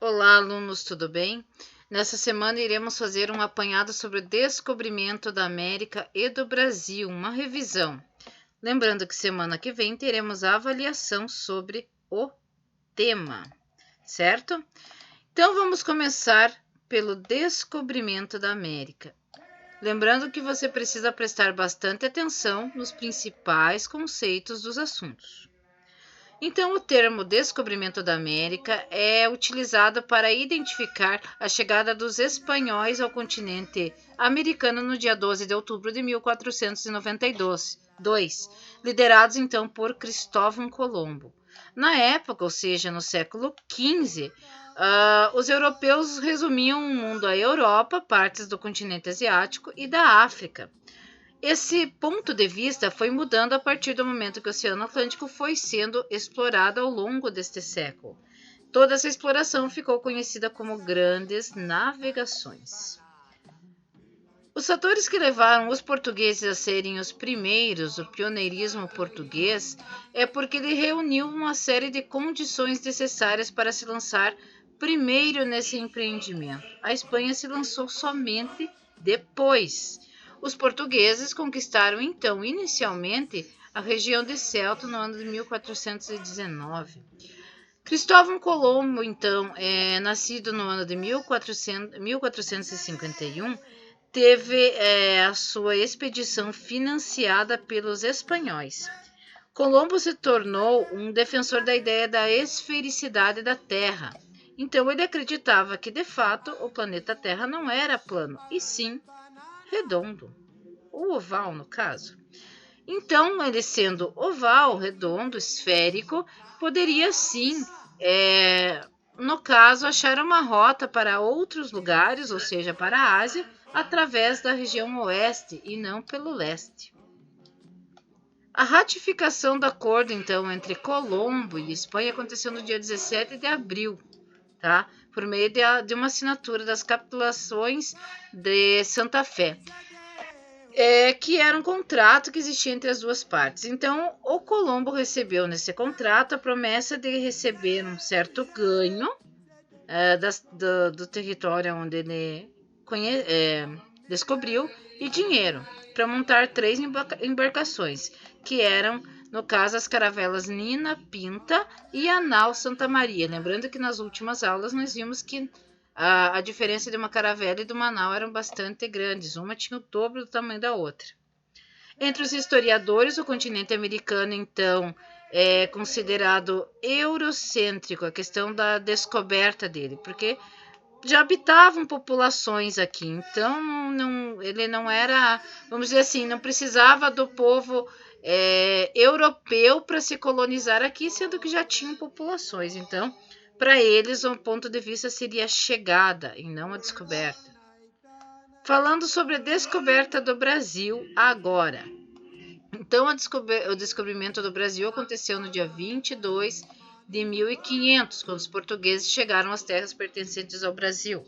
Olá, alunos, tudo bem? Nessa semana iremos fazer um apanhado sobre o descobrimento da América e do Brasil, uma revisão. Lembrando que semana que vem teremos a avaliação sobre o tema, certo? Então vamos começar pelo descobrimento da América. Lembrando que você precisa prestar bastante atenção nos principais conceitos dos assuntos. Então, o termo descobrimento da América é utilizado para identificar a chegada dos espanhóis ao continente americano no dia 12 de outubro de 1492, liderados então por Cristóvão Colombo. Na época, ou seja, no século XV, os europeus resumiam o mundo à Europa, partes do continente asiático e da África. Esse ponto de vista foi mudando a partir do momento que o Oceano Atlântico foi sendo explorado ao longo deste século. Toda essa exploração ficou conhecida como Grandes Navegações. Os fatores que levaram os portugueses a serem os primeiros, o pioneirismo português, é porque ele reuniu uma série de condições necessárias para se lançar primeiro nesse empreendimento. A Espanha se lançou somente depois. Os portugueses conquistaram, então, inicialmente, a região de Celta no ano de 1419. Cristóvão Colombo, então, nascido no ano de 1451, teve a sua expedição financiada pelos espanhóis. Colombo se tornou um defensor da ideia da esfericidade da Terra. Então, ele acreditava que, de fato, o planeta Terra não era plano, e sim redondo, ou oval no caso. Então, ele sendo oval, redondo, esférico, poderia sim, no caso, achar uma rota para outros lugares, ou seja, para a Ásia, através da região oeste e não pelo leste. A ratificação do acordo, então, entre Colombo e Espanha aconteceu no dia 17 de abril, tá? Por meio de uma assinatura das capitulações de Santa Fé, que era um contrato que existia entre as duas partes. Então, o Colombo recebeu nesse contrato a promessa de receber um certo ganho do território onde ele descobriu e dinheiro para montar 3 embarcações, que eram, no caso, as caravelas Nina Pinta e a nau Santa Maria. Lembrando que nas últimas aulas nós vimos que a diferença de uma caravela e de uma nau eram bastante grandes. Uma tinha o dobro do tamanho da outra. Entre os historiadores, o continente americano, então, é considerado eurocêntrico, a questão da descoberta dele, porque já habitavam populações aqui, então ele não era, vamos dizer assim, não precisava do povo europeu para se colonizar aqui, sendo que já tinham populações. Então, para eles, o ponto de vista seria a chegada e não a descoberta. Falando sobre a descoberta do Brasil agora. Então, o descobrimento do Brasil aconteceu no dia 22 de 1500, quando os portugueses chegaram às terras pertencentes ao Brasil.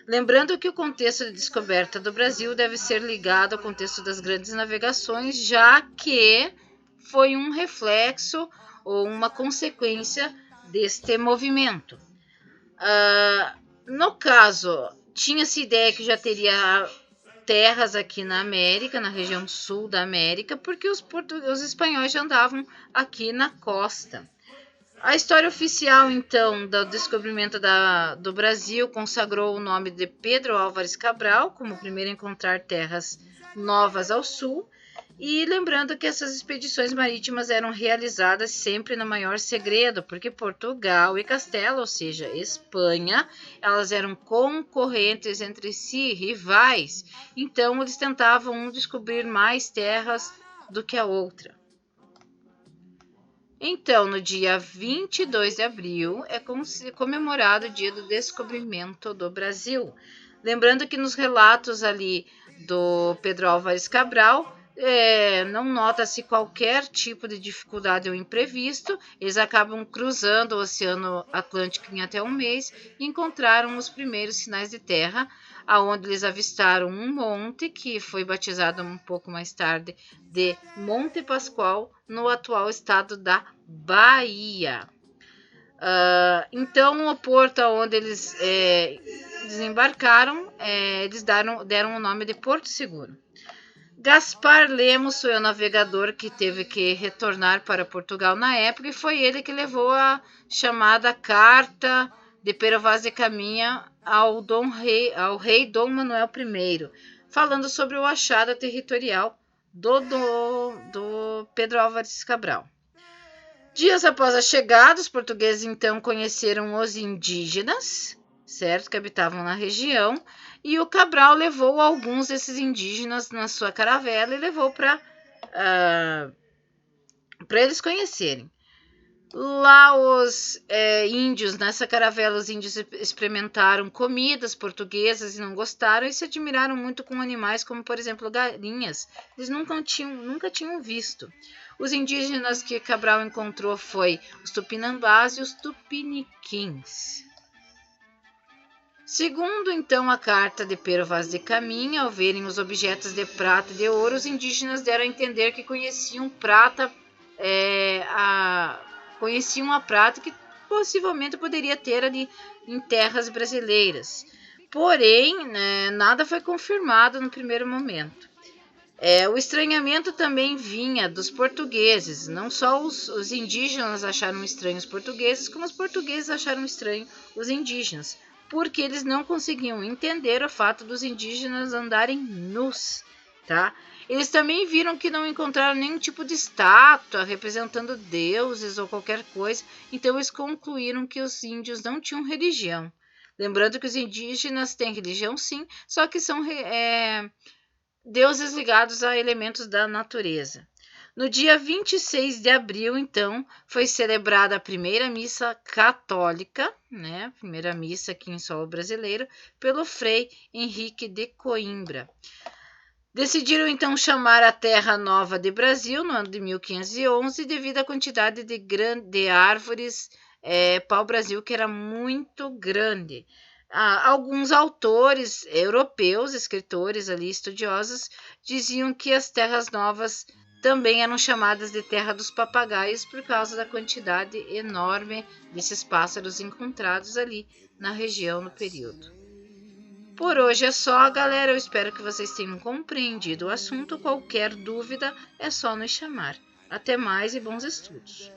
Lembrando que o contexto de descoberta do Brasil deve ser ligado ao contexto das grandes navegações, já que foi um reflexo ou uma consequência deste movimento. No caso, tinha-se ideia que já teria terras aqui na América, na região sul da América, porque os espanhóis já andavam aqui na costa. A história oficial, então, do descobrimento do Brasil consagrou o nome de Pedro Álvares Cabral como o primeiro a encontrar terras novas ao sul. E lembrando que essas expedições marítimas eram realizadas sempre no maior segredo, porque Portugal e Castela, ou seja, Espanha, elas eram concorrentes entre si, rivais. Então, eles tentavam descobrir mais terras do que a outra. Então, no dia 22 de abril é comemorado o dia do descobrimento do Brasil. Lembrando que nos relatos ali do Pedro Álvares Cabral, não nota-se qualquer tipo de dificuldade ou imprevisto. Eles acabam cruzando o Oceano Atlântico em até um mês e encontraram os primeiros sinais de terra, aonde eles avistaram um monte que foi batizado um pouco mais tarde de Monte Pascoal, no atual estado da Bahia. Então, o porto onde eles desembarcaram, eles deram o nome de Porto Seguro. Gaspar Lemos foi o navegador que teve que retornar para Portugal na época e foi ele que levou a chamada Carta de Pero Vaz de Caminha ao rei Dom Manuel I, falando sobre o achado territorial do Pedro Álvares Cabral. Dias após a chegada, os portugueses então conheceram os indígenas, certo, que habitavam na região, e o Cabral levou alguns desses indígenas na sua caravela e levou para eles conhecerem. Lá os índios, nessa caravela, os índios experimentaram comidas portuguesas e não gostaram e se admiraram muito com animais como, por exemplo, galinhas. Eles nunca tinham visto. Os indígenas que Cabral encontrou foi os tupinambás e os tupiniquins. Segundo, então, a carta de Pero Vaz de Caminha, ao verem os objetos de prata e de ouro, os indígenas deram a entender que conheciam a prata que possivelmente poderia ter ali em terras brasileiras. Porém, nada foi confirmado no primeiro momento. O estranhamento também vinha dos portugueses. Não só os indígenas acharam estranhos os portugueses, como os portugueses acharam estranho os indígenas, porque eles não conseguiam entender o fato dos indígenas andarem nus, tá? Eles também viram que não encontraram nenhum tipo de estátua representando deuses ou qualquer coisa, então eles concluíram que os índios não tinham religião. Lembrando que os indígenas têm religião sim, só que são deuses ligados a elementos da natureza. No dia 26 de abril, então, foi celebrada a primeira missa católica, né? Primeira missa aqui em solo brasileiro, pelo frei Henrique de Coimbra. Decidiram, então, chamar a Terra Nova de Brasil, no ano de 1511, devido à quantidade de árvores pau-brasil, que era muito grande. Alguns autores europeus, escritores ali, estudiosos, diziam que as terras novas também eram chamadas de Terra dos Papagaios por causa da quantidade enorme desses pássaros encontrados ali na região no período. Por hoje é só, galera. Eu espero que vocês tenham compreendido o assunto. Qualquer dúvida é só nos chamar. Até mais e bons estudos!